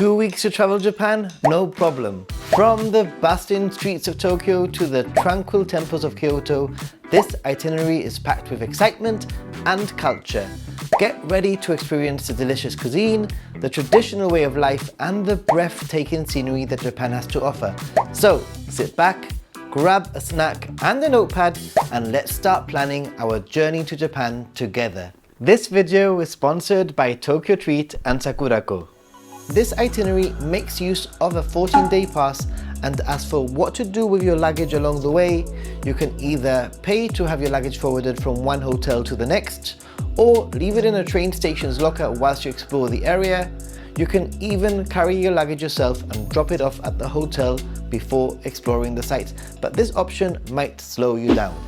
2 weeks to travel Japan? No problem. From the bustling streets of Tokyo to the tranquil temples of Kyoto, this itinerary is packed with excitement and culture. Get ready to experience the delicious cuisine, the traditional way of life, and the breathtaking scenery that Japan has to offer. So sit back, grab a snack and a notepad, and let's start planning our journey to Japan together. This video is sponsored by Tokyo Treat and Sakuraco. This itinerary makes use of a 14-day pass, and as for what to do with your luggage along the way, you can either pay to have your luggage forwarded from one hotel to the next, or leave it in a train station's locker whilst you explore the area. You can even carry your luggage yourself and drop it off at the hotel before exploring the sites, but this option might slow you down.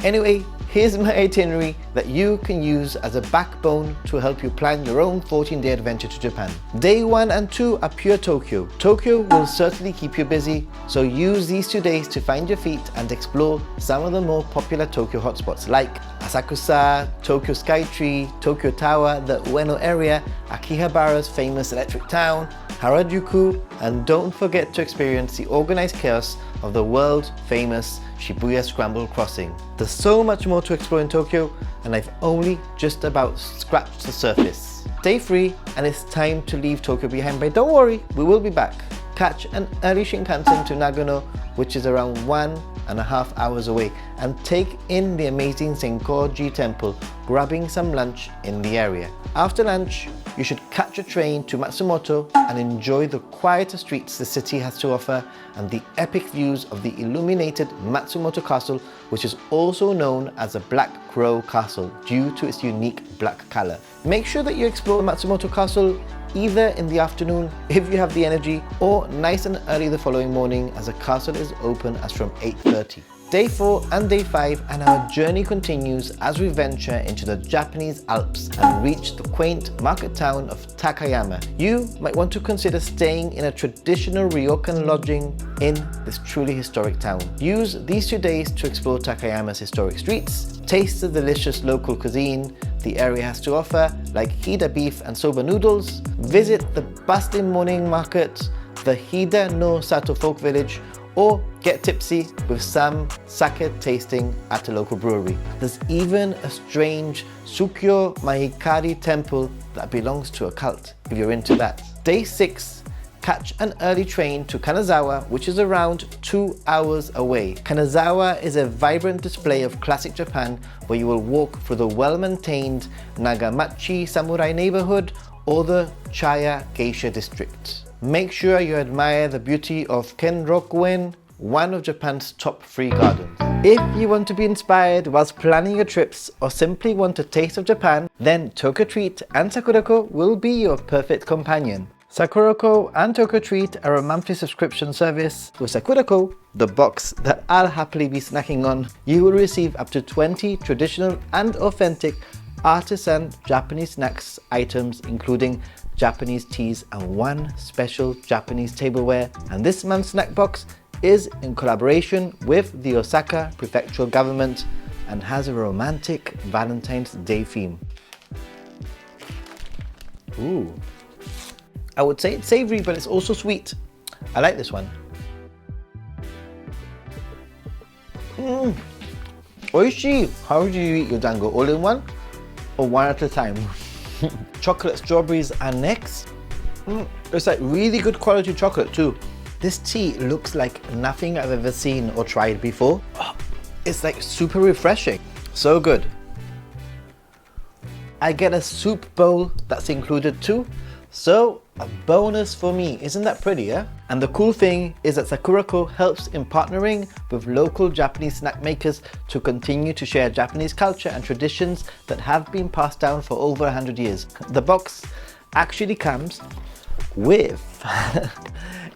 Anyway, here's my itinerary that you can use as a backbone to help you plan your own 14-day adventure to Japan. Day 1 and 2 are pure Tokyo. Tokyo will certainly keep you busy, so use these 2 days to find your feet and explore some of the more popular Tokyo hotspots like Asakusa, Tokyo Skytree, Tokyo Tower, the Ueno area, Akihabara's famous electric town, Harajuku, and don't forget to experience the organized chaos of the world-famous Shibuya Scramble Crossing. There's so much more to explore in Tokyo, and I've only just about scratched the surface. Stay free, and it's time to leave Tokyo behind, but don't worry, we will be back. Catch an early Shinkansen to Nagano, which is around 1.5 hours away, and take in the amazing Senkoji Temple, grabbing some lunch in the area. After lunch, you should catch a train to Matsumoto and enjoy the quieter streets the city has to offer and the epic views of the illuminated Matsumoto Castle, which is also known as the Black Crow Castle due to its unique black color. Make sure that you explore Matsumoto Castle either in the afternoon if you have the energy, or nice and early the following morning, as the castle is open as from 8:30. Day 4 and Day 5, and our journey continues as we venture into the Japanese Alps and reach the quaint market town of Takayama. You might want to consider staying in a traditional ryokan lodging in this truly historic town. Use these 2 days to explore Takayama's historic streets, taste the delicious local cuisine the area has to offer, like Hida beef and soba noodles, visit the bustling morning market, the Hida no Sato folk village, or get tipsy with some sake tasting at a local brewery. There's even a strange Tsukyo Mahikari temple that belongs to a cult, if you're into that. Day 6, catch an early train to Kanazawa, which is around 2 hours away. Kanazawa is a vibrant display of classic Japan, where you will walk through the well-maintained Nagamachi Samurai neighborhood or the Chaya Geisha district. Make sure you admire the beauty of Kenrokuen, one of Japan's top 3 gardens. If you want to be inspired whilst planning your trips, or simply want a taste of Japan, then Tokyo Treat and Sakuraco will be your perfect companion. Sakuraco and Tokyo Treat are a monthly subscription service. With Sakuraco, the box that I'll happily be snacking on, you will receive up to 20 traditional and authentic artisan Japanese snacks items, including Japanese teas and 1 special Japanese tableware. And this month's snack box is in collaboration with the Osaka prefectural government and has a romantic Valentine's Day theme. Ooh. I would say it's savory, but it's also sweet. I like this one. Oishii! How do you eat your dango? All in one? Or one at a time? Chocolate strawberries are next. It's like really good quality chocolate too. This tea looks like nothing I've ever seen or tried before. It's like super refreshing. So good. I get a soup bowl that's included too. So a bonus for me. Isn't that pretty, yeah? And the cool thing is that Sakuraco helps in partnering with local Japanese snack makers to continue to share Japanese culture and traditions that have been passed down for over 100 years. The box actually comes with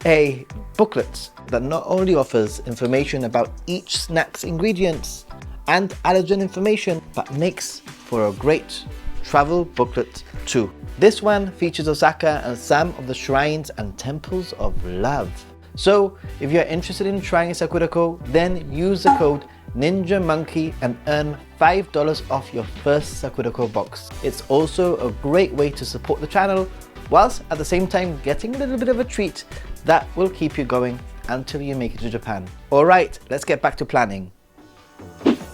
a booklet that not only offers information about each snack's ingredients and allergen information, but makes for a great travel booklet too. This one features Osaka and some of the shrines and temples of love. So if you're interested in trying Sakuraco, then use the code Ninja Monkey and earn $5 off your first Sakuraco box. It's also a great way to support the channel whilst at the same time getting a little bit of a treat that will keep you going until you make it to Japan. Alright, let's get back to planning.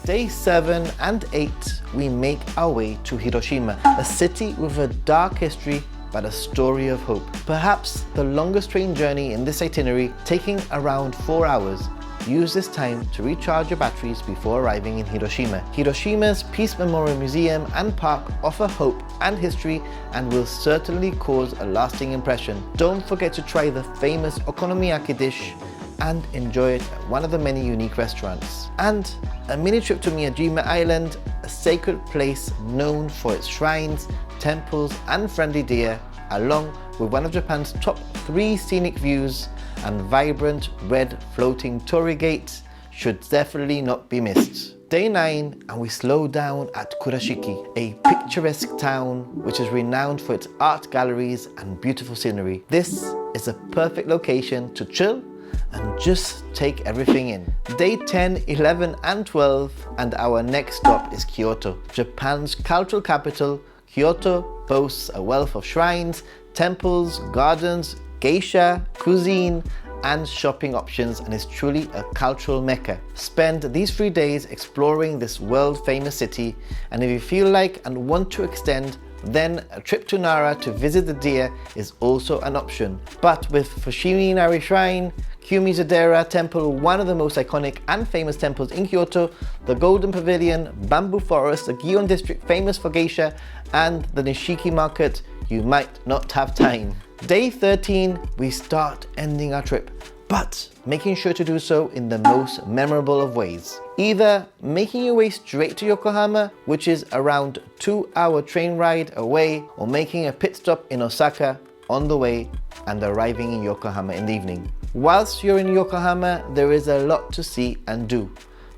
Day 7 and 8, we make our way to Hiroshima, a city with a dark history but a story of hope. Perhaps the longest train journey in this itinerary, taking around 4 hours. Use this time to recharge your batteries before arriving in Hiroshima. Hiroshima's Peace Memorial Museum and Park offer hope and history and will certainly cause a lasting impression. Don't forget to try the famous okonomiyaki dish and enjoy it at one of the many unique restaurants. And a mini trip to Miyajima Island, a sacred place known for its shrines, temples and friendly deer, along with one of Japan's top 3 scenic views and vibrant red floating torii gates, should definitely not be missed. Day 9 and we slow down at Kurashiki, a picturesque town which is renowned for its art galleries and beautiful scenery. This is a perfect location to chill and just take everything in. Day 10, 11 and 12 and our next stop is Kyoto. Japan's cultural capital, Kyoto boasts a wealth of shrines, temples, gardens, geisha, cuisine and shopping options and is truly a cultural mecca. Spend these 3 days exploring this world famous city, and if you feel like and want to extend, then a trip to Nara to visit the deer is also an option. But with Fushimi Inari Shrine, Kumizadera Temple, one of the most iconic and famous temples in Kyoto, the Golden Pavilion, Bamboo Forest, the Gion district famous for geisha, and the Nishiki Market, you might not have time. Day 13, we start ending our trip, but making sure to do so in the most memorable of ways. Either making your way straight to Yokohama, which is around 2-hour train ride away, or making a pit stop in Osaka on the way and arriving in Yokohama in the evening. Whilst you're in Yokohama, there is a lot to see and do,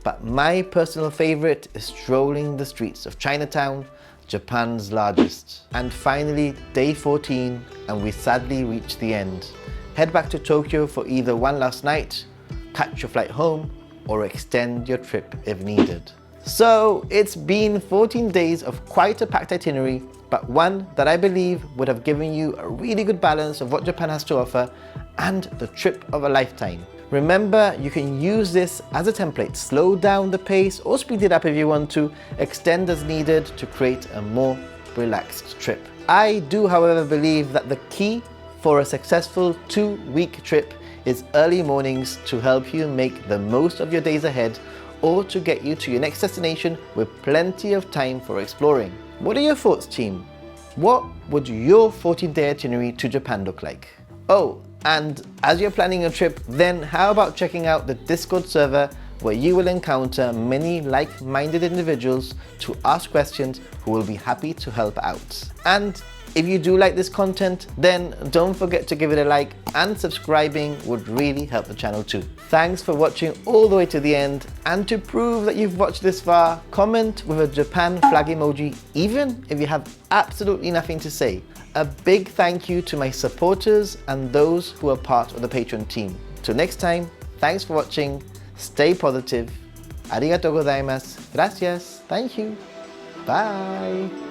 but my personal favorite is strolling the streets of Chinatown, Japan's largest. And finally, day 14, and we sadly reach the end. Head back to Tokyo for either one last night, catch your flight home, or extend your trip if needed. So it's been 14 days of quite a packed itinerary, but one that I believe would have given you a really good balance of what Japan has to offer and the trip of a lifetime. Remember, you can use this as a template. Slow down the pace or speed it up if you want to, extend as needed to create a more relaxed trip. I do, however, believe that the key for a successful 2-week trip is early mornings to help you make the most of your days ahead, or to get you to your next destination with plenty of time for exploring. What are your thoughts, team? What would your 14-day itinerary to Japan look like? Oh, and as you're planning a trip, then how about checking out the Discord server, where you will encounter many like-minded individuals to ask questions who will be happy to help out. And if you do like this content, then don't forget to give it a like, and subscribing would really help the channel too. Thanks for watching all the way to the end, and to prove that you've watched this far, comment with a Japan flag emoji even if you have absolutely nothing to say. A big thank you to my supporters and those who are part of the Patreon team. Till next time, thanks for watching, stay positive, arigatou gozaimasu, gracias, thank you, bye.